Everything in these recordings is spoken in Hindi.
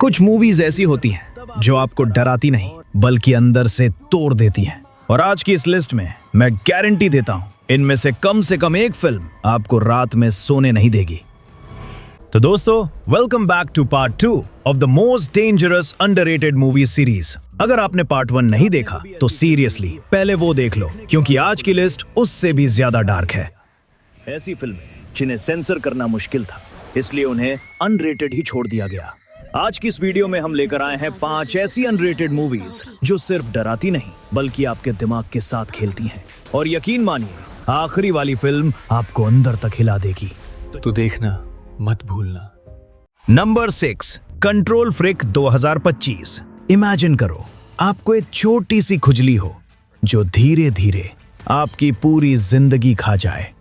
कुछ मूवीज ऐसी होती हैं जो आपको डराती नहीं बल्कि अंदर से तोड़ देती हैं। और आज की इस लिस्ट में मैं गारंटी देता हूं इनमें से कम एक फिल्म आपको रात में सोने नहीं देगी। तो दोस्तों, welcome back to part 2 of the most dangerous underrated movie series. अगर आपने पार्ट 1 नहीं देखा तो सीरियसली पहले वो देख लो, क्योंकि आज की लिस्ट उससे भी ज्यादा डार्क है। ऐसी फिल्में जिन्हें सेंसर करना मुश्किल था, इसलिए उन्हें अनरेटेड ही छोड़ दिया गया। आज की इस वीडियो में हम लेकर आए हैं 5 ऐसी अनरेटेड मूवीज जो सिर्फ डराती नहीं बल्कि आपके दिमाग के साथ खेलती हैं। और यकीन मानिए, आखिरी वाली फिल्म आपको अंदर तक हिला देगी। तो देखना मत भूलना। Number 6, control freak 2025। इमेजिन करो आपको एक छोटी सी खुजली हो जो धीरे धीरे आपकी पूरी जिंदगी खा जाए।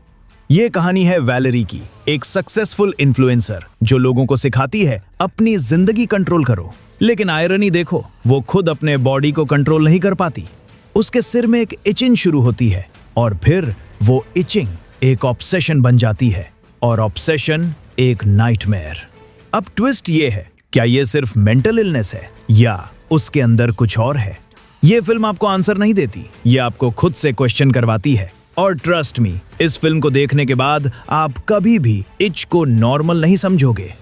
ये कहानी है वैलेरी की, एक सक्सेसफुल इन्फ्लुएंसर जो लोगों को सिखाती है अपनी जिंदगी कंट्रोल करो। लेकिन आयरनी देखो, वो खुद अपने बॉडी को कंट्रोल नहीं कर पाती। उसके सिर में एक इचिंग शुरू होती है और फिर वो इचिंग एक ऑब्सेशन बन जाती है और ऑब्सेशन एक नाइटमेयर। अब ट्विस्ट ये है, क्या ये सिर्फ मेंटल इलनेस है या उसके अंदर कुछ और है? ये फिल्म आपको आंसर नहीं देती, ये आपको खुद से क्वेश्चन करवाती है। और ट्रस्ट मी, इस फिल्म को देखने के बाद आप कभी भी इच को नॉर्मल नहीं समझोगे।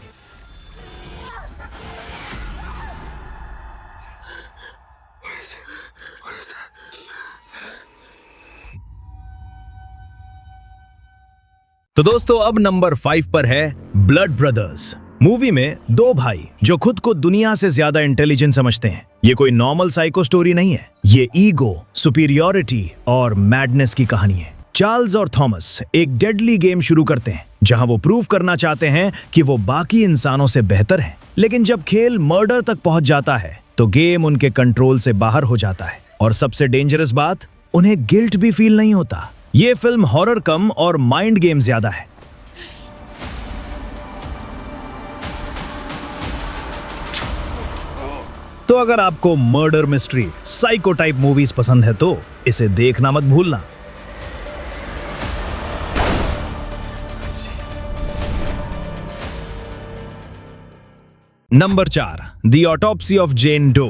तो दोस्तों, अब नंबर 5 पर है ब्लड ब्रदर्स। मूवी में 2 भाई जो खुद को दुनिया से ज्यादा इंटेलिजेंट समझते हैं। ये कोई नॉर्मल साइको स्टोरी नहीं है, ये ईगो, सुपीरियरिटी और मैडनेस की कहानी है। चार्ल्स और थॉमस एक डेडली गेम शुरू करते हैं जहां वो प्रूव करना चाहते हैं कि वो बाकी इंसानों से बेहतर हैं। लेकिन जब खेल मर्डर तक पहुंच जाता है तो गेम उनके कंट्रोल से बाहर हो जाता है। और सबसे डेंजरस बात, उन्हें गिल्ट भी फील नहीं होता। ये फिल्म हॉरर कम और माइंड गेम ज्यादा है। तो अगर आपको murder mystery, psycho type movies पसंद है तो इसे देखना मत भूलना। Number 4, the autopsy of Jane Doe.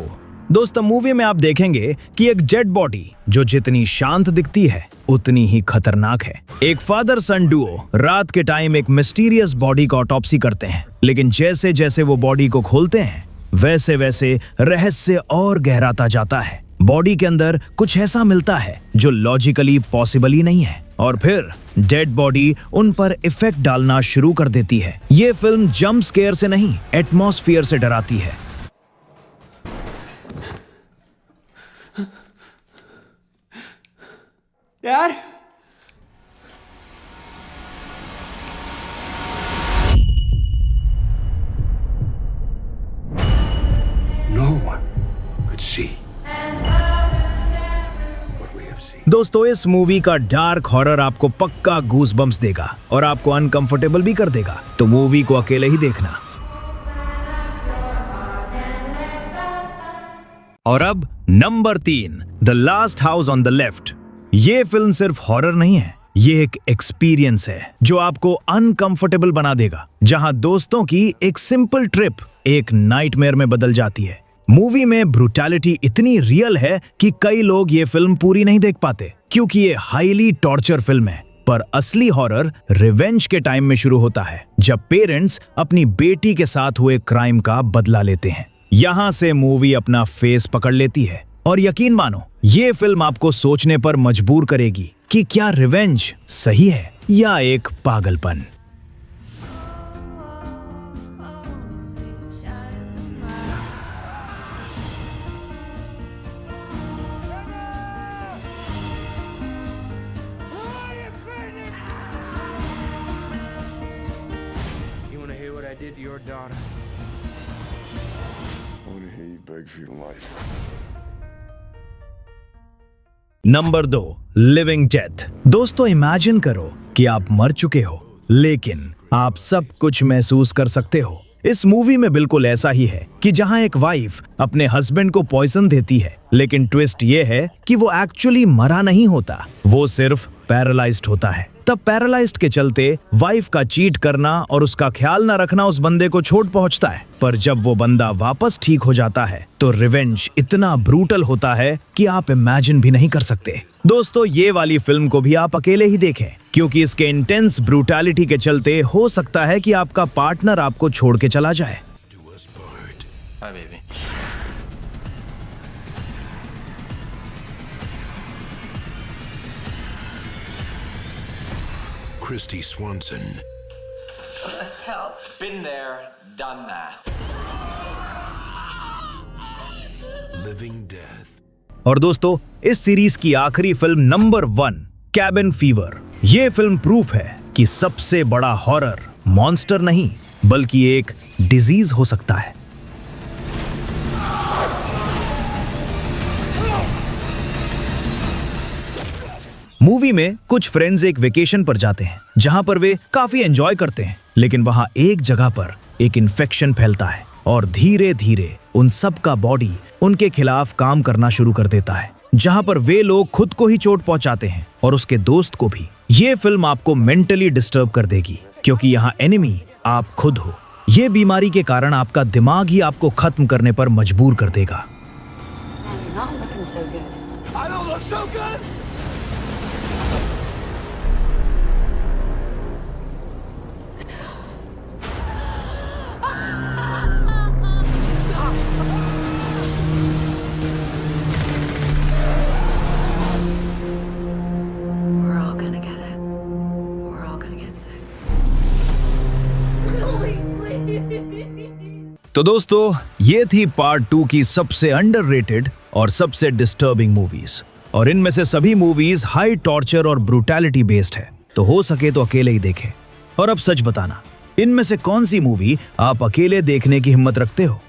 दोस्तों, मूवी में आप देखेंगे कि एक डेड बॉडी जो जितनी शांत दिखती है उतनी ही खतरनाक है। एक फादर सन डुओ रात के टाइम एक मिस्टीरियस बॉडी का ऑटोप्सी करते हैं, लेकिन जैसे जैसे वो बॉडी को खोलते हैं वैसे वैसे रहस्य और गहराता जाता है। बॉडी के अंदर कुछ ऐसा मिलता है जो लॉजिकली पॉसिबल ही नहीं है, और फिर डेड बॉडी उन पर इफेक्ट डालना शुरू कर देती है। ये फिल्म जंप स्केयर से नहीं, एटमॉस्फेयर से डराती है। यार, No one could see what we have seen. दोस्तों, इस मूवी का डार्क हॉरर आपको पक्का गूज़बम्प्स देगा और आपको अनकंफर्टेबल भी कर देगा, तो मूवी को अकेले ही देखना। और अब number 3, the last house on the left. ये फिल्म सिर्फ हॉरर नहीं है, ये एक एक्सपीरियंस है जो आपको अनकंफर्टेबल बना देगा, जहां दोस्तों की एक सिंपल ट्रिप एक नाइटमेयर में बदल जाती है। मूवी में ब्रूटैलिटी इतनी रियल है कि कई लोग ये फिल्म पूरी नहीं देख पाते, क्योंकि ये हाईली टॉर्चर फिल्म है। पर असली हॉरर रिवेंज के टाइम में शुरू होता है, जब पेरेंट्स अपनी बेटी के साथ हुए क्राइम का बदला लेते हैं। यहां से मूवी अपना फेस पकड़ लेती है, और यकीन मानो, ये फिल्म आपको सोचने पर मजबूर करेगी कि क्या रिवेंज सही है या एक पागलपन। You want to hear what I did to your daughter? I want to hear you beg for your life. Number 2, living death. दोस्तों, इमेजिन करो कि आप मर चुके हो, लेकिन आप सब कुछ महसूस कर सकते हो। इस मूवी में बिल्कुल ऐसा ही है कि जहां एक वाइफ अपने हस्बैंड को पॉइजन देती है, लेकिन ट्विस्ट ये है कि वो एक्चुअली मरा नहीं होता, वो सिर्फ पैरालाइज्ड होता है। तब पैरालाइज्ड के चलते वाइफ का चीट करना और उसका ख्याल न रखना उस बंदे को चोट पहुंचता है। पर जब वो बंदा वापस ठीक हो जाता है तो रिवेंज इतना ब्रूटल होता है कि आप इमेजिन भी नहीं कर सकते। दोस्तों, ये वाली फिल्म को भी आप अकेले ही देखें, क्योंकि इसके इंटेंस ब्रूटैलिटी के चलते हो सकता है कि आपका पार्टनर आपको छोड़ के चला जाए। Hi, baby. Christy Swanson. Hell, been there, done that. Living Death. और दोस्तों, इस सीरीज की आखिरी फिल्म नंबर 1 कैबिन फीवर। ये फिल्म प्रूफ है कि सबसे बड़ा हॉरर मॉन्स्टर नहीं बल्कि एक डिजीज हो सकता है। मूवी में कुछ फ्रेंड्स एक वेकेशन पर जाते हैं जहां पर वे काफी एंजॉय करते हैं, लेकिन वहां एक जगह पर एक इन्फेक्शन फैलता है और धीरे धीरे उन सब का बॉडी उनके खिलाफ काम करना शुरू कर देता है, जहां पर वे लोग खुद को ही चोट पहुंचाते हैं और उसके दोस्त को भी। ये फिल्म आपको मेंटली डिस्टर्ब कर देगी, क्योंकि यहाँ एनिमी आप खुद हो। ये बीमारी के कारण आपका दिमाग ही आपको खत्म करने पर मजबूर कर देगा। You're not looking so good. We're all gonna get it. We're all gonna get sick. तो दोस्तों, ये थी पार्ट 2 की सबसे अंडररेटेड और सबसे डिस्टर्बिंग मूवीज, और इनमें से सभी मूवीज हाई टॉर्चर और ब्रूटैलिटी बेस्ड है, तो हो सके तो अकेले ही देखें। और अब सच बताना, इनमें से कौन सी मूवी आप अकेले देखने की हिम्मत रखते हो?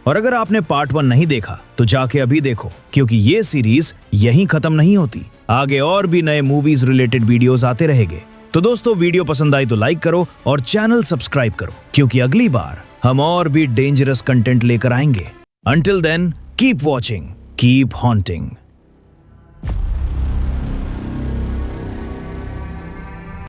और अगर आपने पार्ट 1 नहीं देखा तो जाके अभी देखो, क्योंकि ये सीरीज यहीं खत्म नहीं होती। आगे और भी नए मूवीज रिलेटेड वीडियोस आते रहेंगे। तो दोस्तों, वीडियो पसंद आई तो लाइक करो और चैनल सब्सक्राइब करो, क्योंकि अगली बार हम और भी डेंजरस कंटेंट लेकर आएंगे। Until then, keep watching, keep haunting.